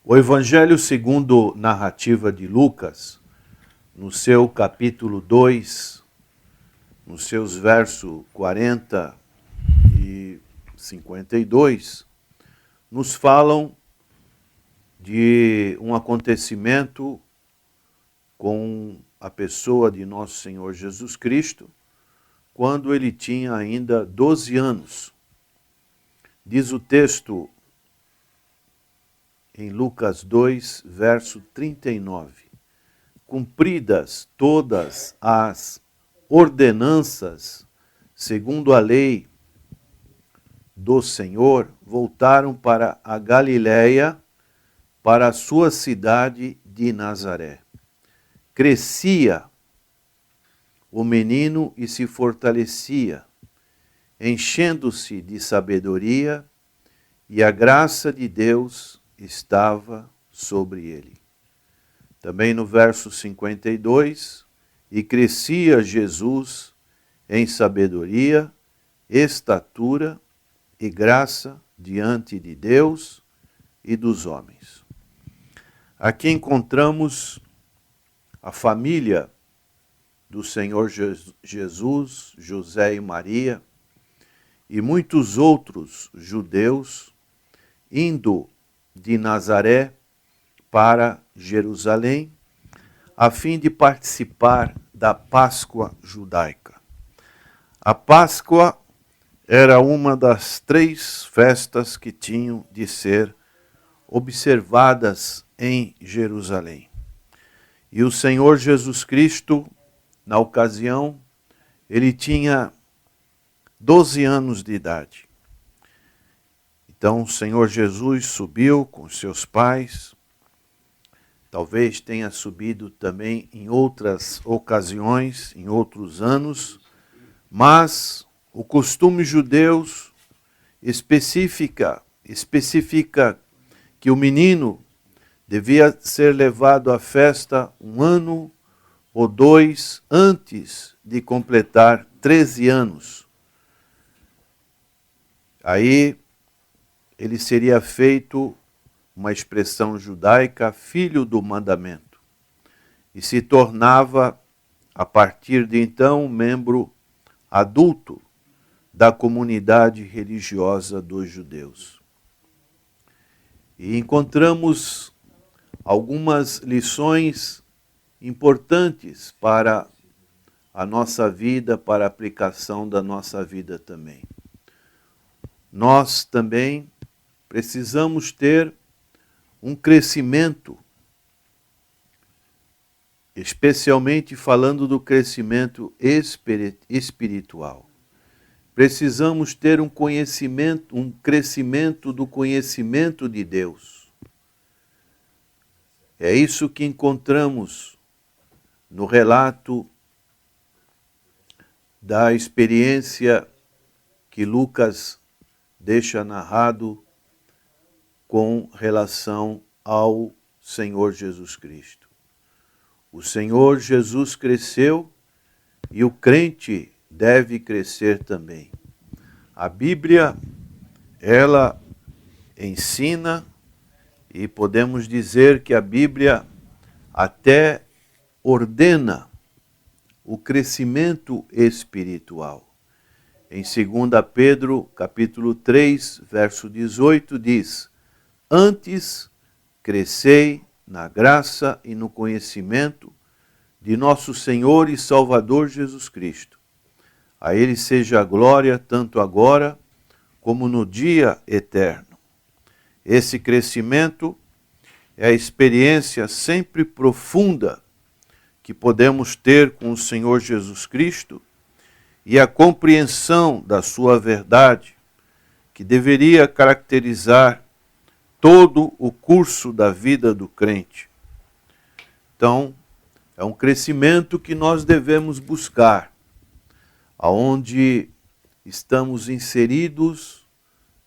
O Evangelho segundo narrativa de Lucas, no seu capítulo 2, nos seus versos 40 e 52, nos falam de um acontecimento com a pessoa de nosso Senhor Jesus Cristo, quando ele tinha ainda 12 anos. Diz o texto em Lucas 2, verso 39. Cumpridas todas as ordenanças, segundo a lei do Senhor, voltaram para a Galiléia, para a sua cidade de Nazaré. Crescia o menino e se fortalecia, enchendo-se de sabedoria, e a graça de Deus estava sobre ele. Também no verso 52, e crescia Jesus em sabedoria, estatura e graça diante de Deus e dos homens. Aqui encontramos a família do Senhor Jesus, José e Maria, e muitos outros judeus indo de Nazaré para Jerusalém, a fim de participar da Páscoa judaica. A Páscoa era uma das 3 festas que tinham de ser observadas em Jerusalém. E o Senhor Jesus Cristo, na ocasião, ele tinha 12 anos de idade. Então o Senhor Jesus subiu com seus pais, talvez tenha subido também em outras ocasiões, em outros anos, mas o costume judeu especifica que o menino devia ser levado à festa 1 ano ou 2 antes de completar 13 anos. Aí ele seria feito, uma expressão judaica, filho do mandamento, e se tornava, a partir de então, membro adulto da comunidade religiosa dos judeus. E encontramos algumas lições importantes para a nossa vida, para a aplicação da nossa vida também. Nós também precisamos ter um crescimento, especialmente falando do crescimento espiritual. Precisamos ter um crescimento do conhecimento de Deus. É isso que encontramos no relato da experiência que Lucas deixa narrado com relação ao Senhor Jesus Cristo. O Senhor Jesus cresceu e o crente deve crescer também. A Bíblia, ela ensina, e podemos dizer que a Bíblia até ordena o crescimento espiritual. Em 2 Pedro, capítulo 3, verso 18, diz: antes crescei na graça e no conhecimento de nosso Senhor e Salvador Jesus Cristo. A Ele seja a glória tanto agora como no dia eterno. Esse crescimento é a experiência sempre profunda que podemos ter com o Senhor Jesus Cristo e a compreensão da sua verdade, que deveria caracterizar todo o curso da vida do crente. Então, é um crescimento que nós devemos buscar, aonde estamos inseridos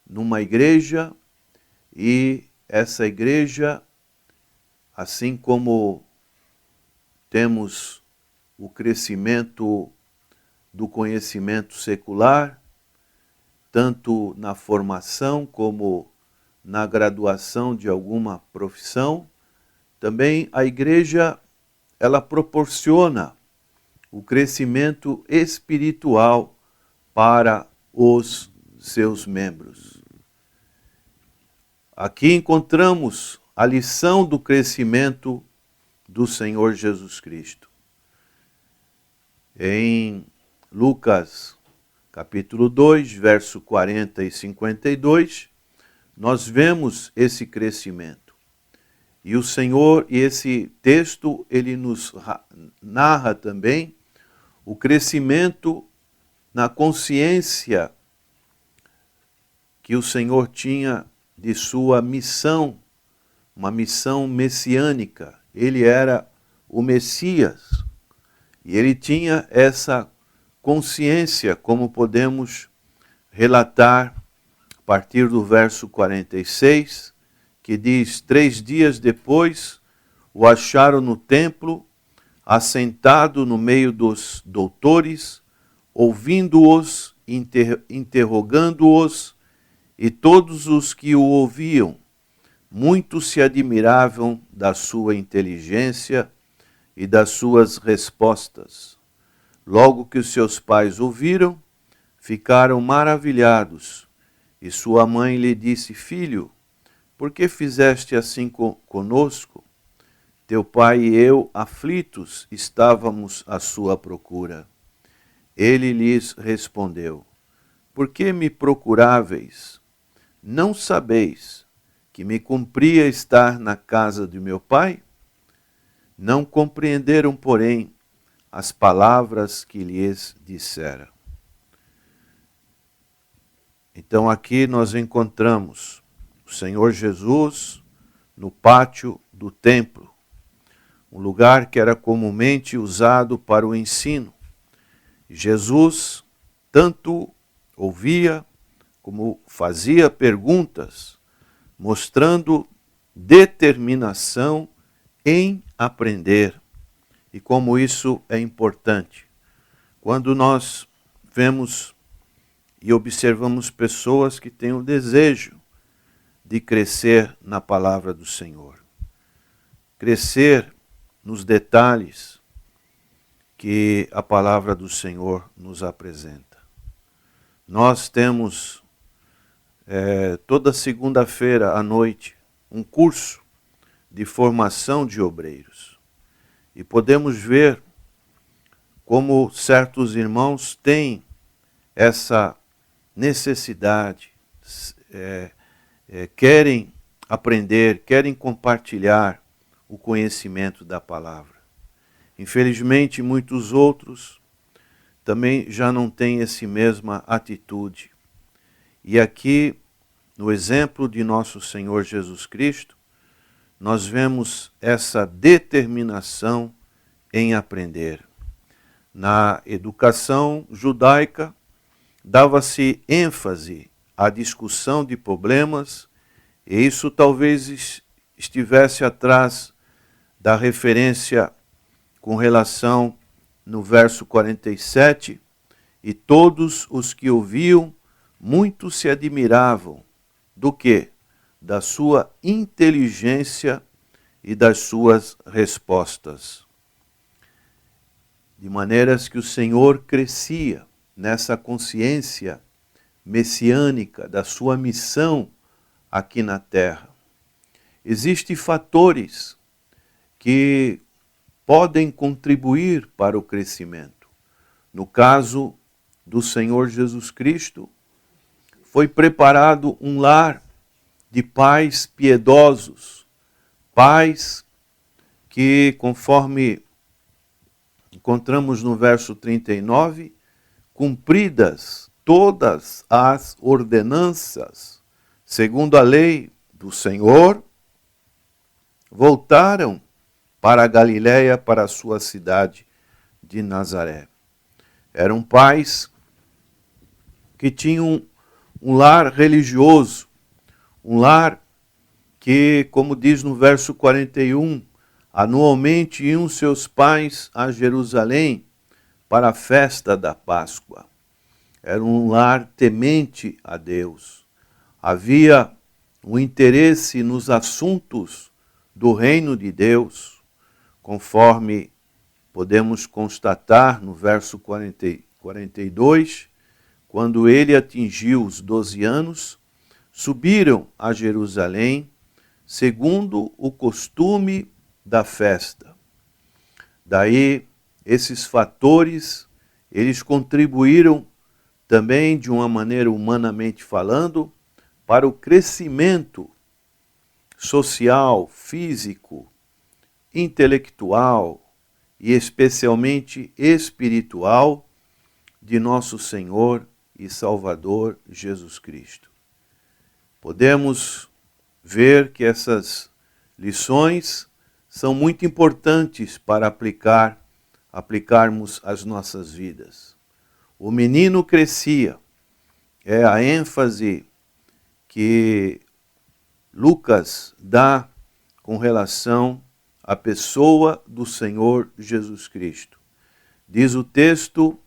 numa igreja, e essa igreja, assim como temos o crescimento do conhecimento secular, tanto na formação como na graduação de alguma profissão, também a igreja ela proporciona o crescimento espiritual para os seus membros. Aqui encontramos a lição do crescimento do Senhor Jesus Cristo. Em Lucas, capítulo 2, verso 40 e 52, nós vemos esse crescimento. E o Senhor, e esse texto, ele nos narra também o crescimento na consciência que o Senhor tinha de sua missão, uma missão messiânica. Ele era o Messias e ele tinha essa consciência, como podemos relatar a partir do verso 46, que diz: 3 dias depois o acharam no templo, assentado no meio dos doutores, ouvindo-os, interrogando-os, e todos os que o ouviam, muito se admiravam da sua inteligência e das suas respostas. Logo que os seus pais ouviram, ficaram maravilhados, e sua mãe lhe disse: Filho, por que fizeste assim conosco? Teu pai e eu, aflitos, estávamos à sua procura. Ele lhes respondeu: Por que me procuráveis? Não sabeis que me cumpria estar na casa de meu pai? Não compreenderam, porém, as palavras que lhes dissera. Então aqui nós encontramos o Senhor Jesus no pátio do templo, um lugar que era comumente usado para o ensino. Jesus tanto ouvia como fazia perguntas, mostrando determinação em aprender. E como isso é importante. Quando nós vemos e observamos pessoas que têm o desejo de crescer na palavra do Senhor, crescer nos detalhes que a palavra do Senhor nos apresenta. Nós temos toda segunda-feira à noite um curso de formação de obreiros. E podemos ver como certos irmãos têm essa necessidade, querem aprender, querem compartilhar o conhecimento da palavra. Infelizmente, muitos outros também já não têm essa mesma atitude. E aqui, no exemplo de nosso Senhor Jesus Cristo, nós vemos essa determinação em aprender. Na educação judaica, dava-se ênfase à discussão de problemas, e isso talvez estivesse atrás da referência com relação no verso 47, e todos os que ouviam muito se admiravam do quê? Da sua inteligência e das suas respostas. De maneiras que o Senhor crescia nessa consciência messiânica da sua missão aqui na terra. Existem fatores que podem contribuir para o crescimento. No caso do Senhor Jesus Cristo, foi preparado um lar de pais piedosos, pais que, conforme encontramos no verso 39, cumpridas todas as ordenanças, segundo a lei do Senhor, voltaram para a Galiléia, para a sua cidade de Nazaré. Eram pais que tinham um lar religioso, um lar que, como diz no verso 41, anualmente iam seus pais a Jerusalém para a festa da Páscoa. Era um lar temente a Deus. Havia o interesse nos assuntos do reino de Deus, conforme podemos constatar no verso 42, quando ele atingiu os 12 anos, subiram a Jerusalém, segundo o costume da festa. Daí, esses fatores, eles contribuíram também, de uma maneira humanamente falando, para o crescimento social, físico, intelectual e especialmente espiritual de nosso Senhor e Salvador Jesus Cristo. Podemos ver que essas lições são muito importantes para aplicarmos às nossas vidas. O menino crescia, é a ênfase que Lucas dá com relação à pessoa do Senhor Jesus Cristo. Diz o texto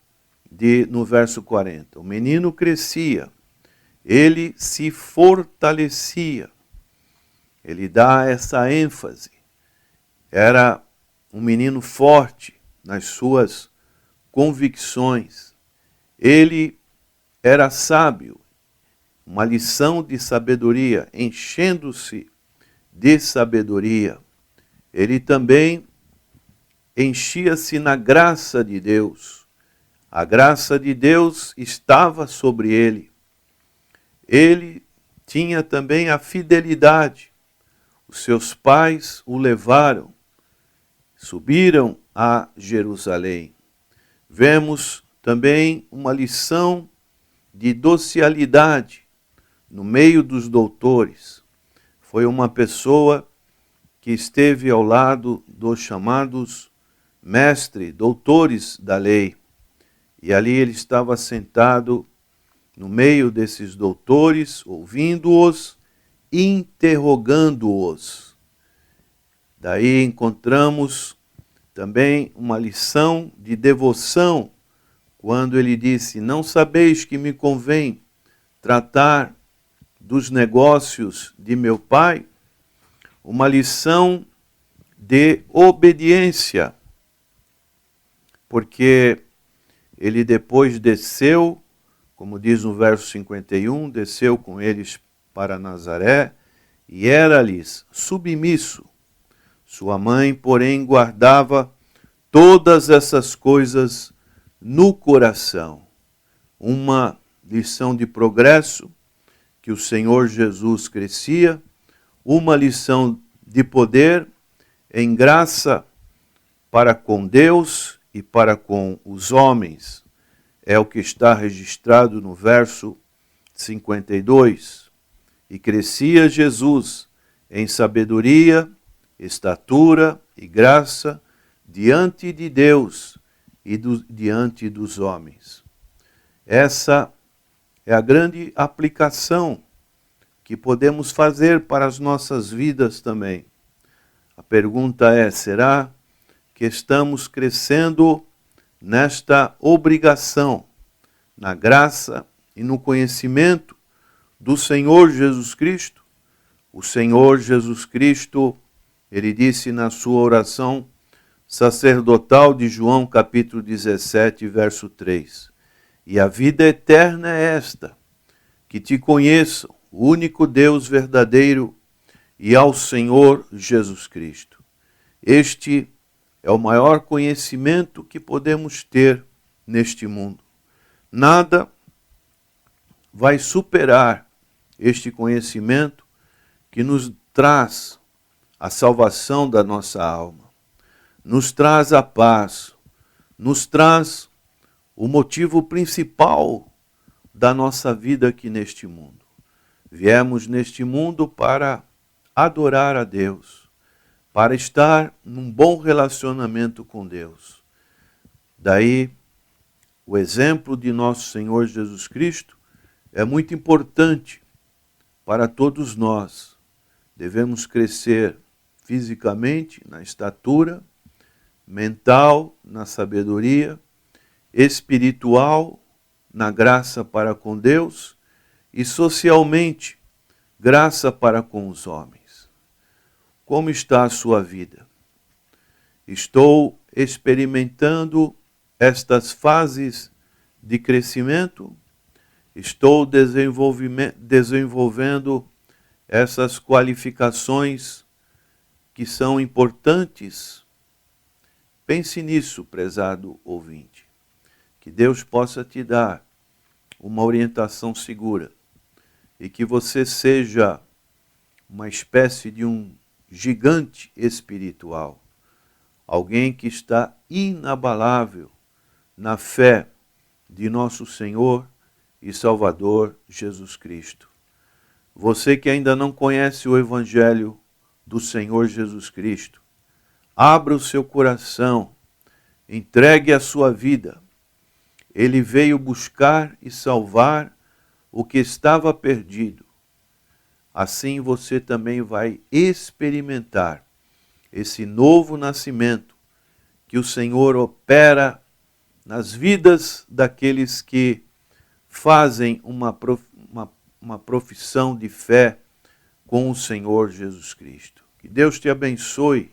no verso 40, o menino crescia, ele se fortalecia. Ele dá essa ênfase. Era um menino forte nas suas convicções. Ele era sábio, uma lição de sabedoria, enchendo-se de sabedoria. Ele também enchia-se na graça de Deus. A graça de Deus estava sobre ele. Ele tinha também a fidelidade. Os seus pais o levaram, subiram a Jerusalém. Vemos também uma lição de docilidade no meio dos doutores. Foi uma pessoa que esteve ao lado dos chamados doutores da lei. E ali ele estava sentado no meio desses doutores, ouvindo-os, interrogando-os. Daí encontramos também uma lição de devoção, quando ele disse, não sabeis que me convém tratar dos negócios de meu pai? Uma lição de obediência, porque ele depois desceu, como diz no verso 51, desceu com eles para Nazaré e era-lhes submisso. Sua mãe, porém, guardava todas essas coisas no coração. Uma lição de progresso, que o Senhor Jesus crescia, uma lição de poder em graça para com Deus e para com os homens. É o que está registrado no verso 52. E crescia Jesus em sabedoria, estatura e graça diante de Deus e diante dos homens. Essa é a grande aplicação que podemos fazer para as nossas vidas também. A pergunta é, será que estamos crescendo nesta obrigação, na graça e no conhecimento do Senhor Jesus Cristo? O Senhor Jesus Cristo, ele disse na sua oração sacerdotal de João, capítulo 17, verso 3, e a vida eterna é esta, que te conheçam, o único Deus verdadeiro, e ao Senhor Jesus Cristo. Este é o maior conhecimento que podemos ter neste mundo. Nada vai superar este conhecimento que nos traz a salvação da nossa alma, nos traz a paz, nos traz o motivo principal da nossa vida aqui neste mundo. Viemos neste mundo para adorar a Deus, para estar num bom relacionamento com Deus. Daí, o exemplo de nosso Senhor Jesus Cristo é muito importante para todos nós. Devemos crescer fisicamente, na estatura, mental, na sabedoria, espiritual, na graça para com Deus e socialmente, graça para com os homens. Como está a sua vida? Estou experimentando estas fases de crescimento? Estou desenvolvendo essas qualificações que são importantes? Pense nisso, prezado ouvinte. Que Deus possa te dar uma orientação segura e que você seja uma espécie de um gigante espiritual, alguém que está inabalável na fé de nosso Senhor e Salvador Jesus Cristo. Você que ainda não conhece o Evangelho do Senhor Jesus Cristo, abra o seu coração, entregue a sua vida. Ele veio buscar e salvar o que estava perdido. Assim você também vai experimentar esse novo nascimento que o Senhor opera nas vidas daqueles que fazem uma profissão de fé com o Senhor Jesus Cristo. Que Deus te abençoe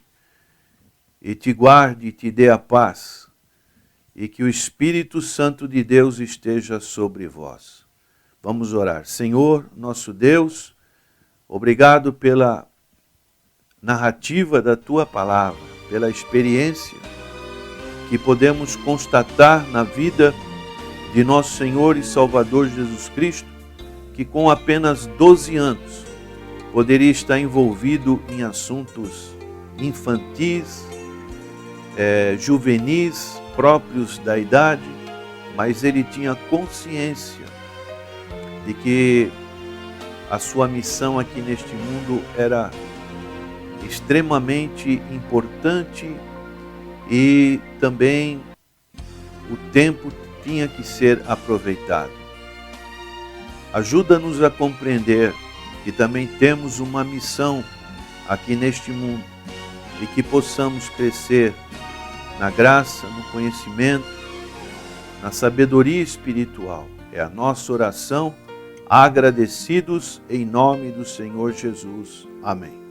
e te guarde e te dê a paz, e que o Espírito Santo de Deus esteja sobre vós. Vamos orar. Senhor, nosso Deus, obrigado pela narrativa da Tua palavra, pela experiência que podemos constatar na vida de nosso Senhor e Salvador Jesus Cristo, que com apenas 12 anos poderia estar envolvido em assuntos infantis, juvenis, próprios da idade, mas ele tinha consciência de que a sua missão aqui neste mundo era extremamente importante e também o tempo tinha que ser aproveitado. Ajuda-nos a compreender que também temos uma missão aqui neste mundo e que possamos crescer na graça, no conhecimento, na sabedoria espiritual. É a nossa oração, agradecidos em nome do Senhor Jesus. Amém.